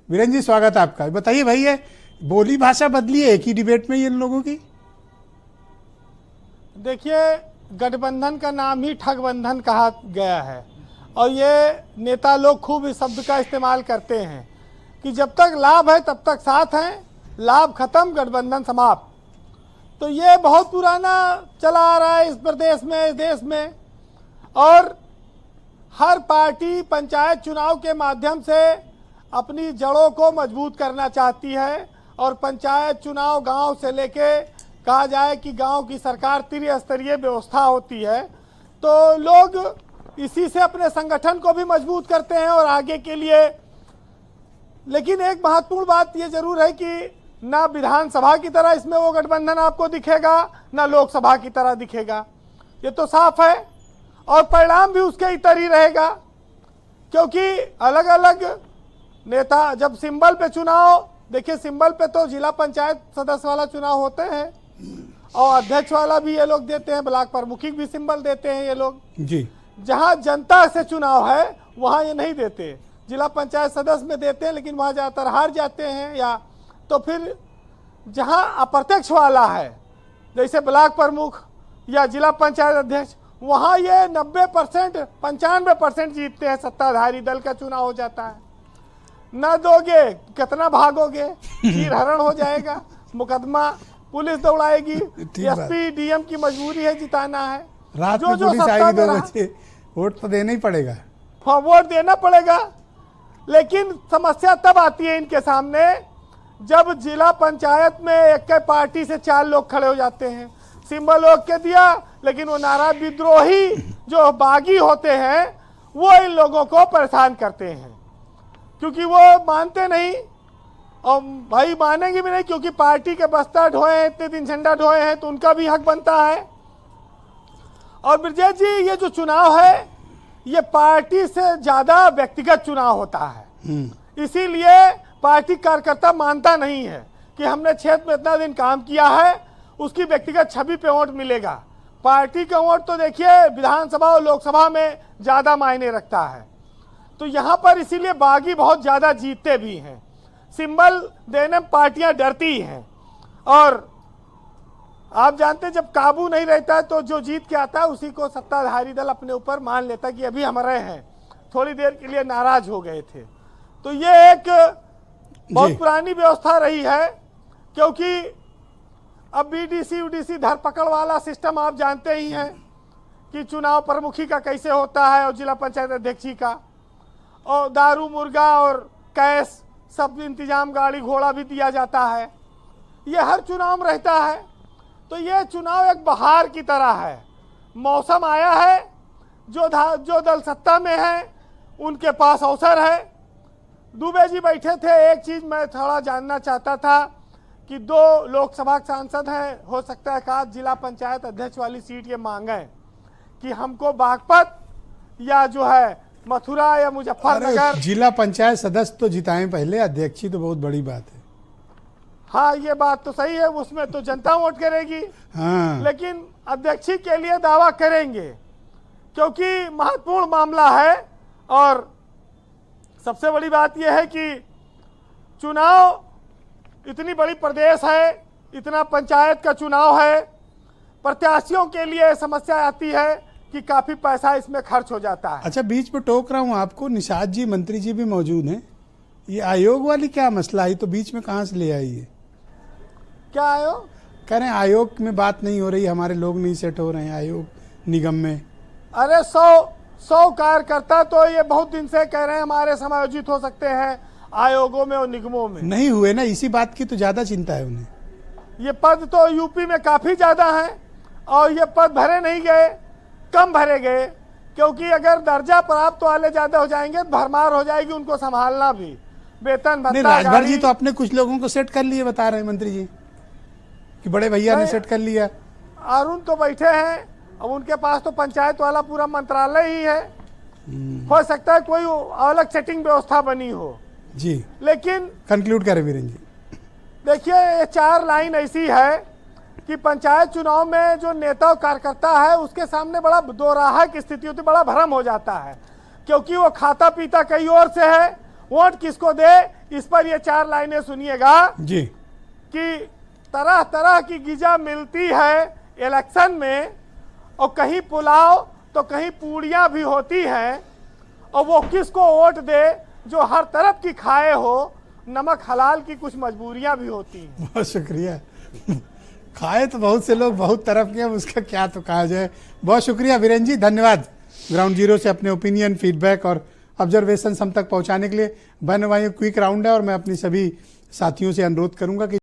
वीरेंद्र जी स्वागत है आपका। बताइए भाई, ये बोली भाषा बदली है एक ही डिबेट में इन लोगों की। देखिए, गठबंधन का नाम ही ठगबंधन कहा गया है और ये नेता लोग खूब इस शब्द का इस्तेमाल करते हैं कि जब तक लाभ है तब तक साथ हैं, लाभ खत्म गठबंधन समाप्त। तो ये बहुत पुराना चला आ रहा है इस प्रदेश में, इस देश में। और हर पार्टी पंचायत चुनाव के माध्यम से अपनी जड़ों को मजबूत करना चाहती है और पंचायत चुनाव गांव से लेके कहा जाए कि गांव की सरकार त्रिस्तरीय व्यवस्था होती है, तो लोग इसी से अपने संगठन को भी मजबूत करते हैं और आगे के लिए। लेकिन एक महत्वपूर्ण बात ये जरूर है कि ना विधानसभा की तरह इसमें वो गठबंधन आपको दिखेगा, ना लोकसभा की तरह दिखेगा, ये तो साफ है। और परिणाम भी उसके इतर ही रहेगा, क्योंकि अलग अलग नेता जब सिंबल पे चुनाव, देखिए सिंबल पे तो जिला पंचायत सदस्य वाला चुनाव होते हैं और अध्यक्ष वाला भी ये लोग देते हैं, ब्लॉक प्रमुखी भी सिंबल देते हैं ये लोग जी। जहां जनता से चुनाव है वहां ये नहीं देते, जिला पंचायत सदस्य में देते हैं, लेकिन वहां ज्यादातर हार जाते हैं। या तो फिर जहां अप्रत्यक्ष वाला है जैसे ब्लॉक प्रमुख या जिला पंचायत अध्यक्ष, वहां ये 90% 95% जीतते हैं, सत्ताधारी दल का चुनाव हो जाता है। न दोगे कितना भागोगे, चीर हरण हो जाएगा, मुकदमा पुलिस दौड़ाएगी, एसपी डीएम की मजबूरी है जिताना है। रात में पुलिस आएगी 2 बजे, वोट तो देना ही पड़ेगा। हाँ, वोट देना पड़ेगा। लेकिन समस्या तब आती है इनके सामने जब जिला पंचायत में एक पार्टी से 4 लोग खड़े हो जाते हैं। सिंबल ओके दिया, लेकिन वो नाराज विद्रोही जो बागी होते हैं वो इन लोगों को परेशान करते हैं, क्योंकि वो मानते नहीं और भाई मानेंगे भी नहीं, क्योंकि पार्टी के बस्ता ढोए हैं, इतने दिन झंडा ढोए हैं, तो उनका भी हक बनता है। और ब्रजेश जी, ये जो चुनाव है ये पार्टी से ज्यादा व्यक्तिगत चुनाव होता है, इसीलिए पार्टी कार्यकर्ता मानता नहीं है कि हमने क्षेत्र में इतना दिन काम किया है, उसकी व्यक्तिगत छवि पे वोट मिलेगा। पार्टी का वोट तो देखिए विधानसभा और लोकसभा में ज्यादा मायने रखता है, तो यहाँ पर इसीलिए बागी बहुत ज्यादा जीतते भी हैं। सिंबल देने में पार्टियां डरती हैं और आप जानते हैं जब काबू नहीं रहता है तो जो जीत के आता है उसी को सत्ताधारी दल अपने ऊपर मान लेता है कि अभी हमारे हैं, थोड़ी देर के लिए नाराज हो गए थे। तो ये एक बहुत पुरानी व्यवस्था रही है, क्योंकि अब बीडीसी यूडीसी धरपकड़ वाला सिस्टम आप जानते ही हैं कि चुनाव प्रमुखी का कैसे होता है और जिला पंचायत अध्यक्षी का, और दारू मुर्गा और कैश सब इंतजाम, गाड़ी घोड़ा भी दिया जाता है, ये हर चुनाव में रहता है। तो ये चुनाव एक बहार की तरह है, मौसम आया है, जो दल सत्ता में है उनके पास अवसर है। दुबे जी बैठे थे, एक चीज मैं थोड़ा जानना चाहता था कि 2 लोकसभा सांसद हैं, हो सकता है कि जिला पंचायत अध्यक्ष वाली सीट ये मांगे कि हमको बागपत या जो है मथुरा या मुजफ्फरनगर। जिला पंचायत सदस्य तो जिताएं पहले, अध्यक्षी तो बहुत बड़ी बात है। हाँ, ये बात तो सही है, उसमें तो जनता वोट करेगी। हाँ। लेकिन अध्यक्षी के लिए दावा करेंगे क्योंकि महत्वपूर्ण मामला है। और सबसे बड़ी बात यह है कि चुनाव इतनी बड़ी प्रदेश है, इतना पंचायत का चुनाव है, प्रत्याशियों के लिए समस्या आती है कि काफी पैसा इसमें खर्च हो जाता है। अच्छा, बीच में टोक रहा हूँ आपको, निषाद जी मंत्री जी भी मौजूद हैं, ये आयोग वाली क्या मसला है, तो बीच में कहाँ से ले आई है? क्या आयोग? कह रहे हैं आयोग में बात नहीं हो रही, हमारे लोग नहीं सेट हो रहे हैं आयोग निगम में। अरे 100 कार्यकर्ता तो ये बहुत दिन से कह रहे हैं हमारे समायोजित हो सकते हैं आयोगों में और निगमों में, नहीं हुए ना, इसी बात की तो ज्यादा चिंता है उन्हें। ये पद तो यूपी में काफी ज्यादा है और ये पद भरे नहीं गए, कम भरे गए, क्योंकि अगर दर्जा प्राप्त वाले ज्यादा हो जाएंगे भरमार हो जाएगी उनको संभालना भी, वेतन भत्ता। राजभर जी तो अपने कुछ लोगों को सेट कर लिए, बता रहे हैं मंत्री जी कि बड़े भैया ने सेट कर लिया। अरुण तो बैठे हैं, अब उनके पास तो पंचायत वाला पूरा मंत्रालय ही है, हो सकता है कोई अलग सेटिंग व्यवस्था बनी हो जी। लेकिन कंक्लूड करें वीरेंद्र जी। देखिए, ये 4 लाइन ऐसी है कि पंचायत चुनाव में जो नेता और कार्यकर्ता है उसके सामने बड़ा दोराहा की स्थिति होती है, बड़ा भ्रम हो जाता है, क्योंकि वो खाता पीता कई और से है वोट किसको दे, इस पर ये 4 लाइनें सुनिएगा जी। कि तरह तरह की गिजा मिलती है इलेक्शन में, और कहीं पुलाव तो कहीं पूड़ियाँ भी होती हैं, और वो किसको वोट दे जो हर तरफ की खाए हो, नमक हलाल की कुछ मजबूरियां भी होती हैं। बहुत शुक्रिया। खाए तो बहुत से लोग बहुत तरफ के, अब उसका क्या तो कहा जाए। बहुत शुक्रिया वीरेन जी, धन्यवाद ग्राउंड जीरो से अपने ओपिनियन, फीडबैक और ऑब्जर्वेशन हम तक पहुंचाने के लिए। बहन भाइयों, क्विक राउंड है और मैं अपनी सभी साथियों से अनुरोध करूंगा कि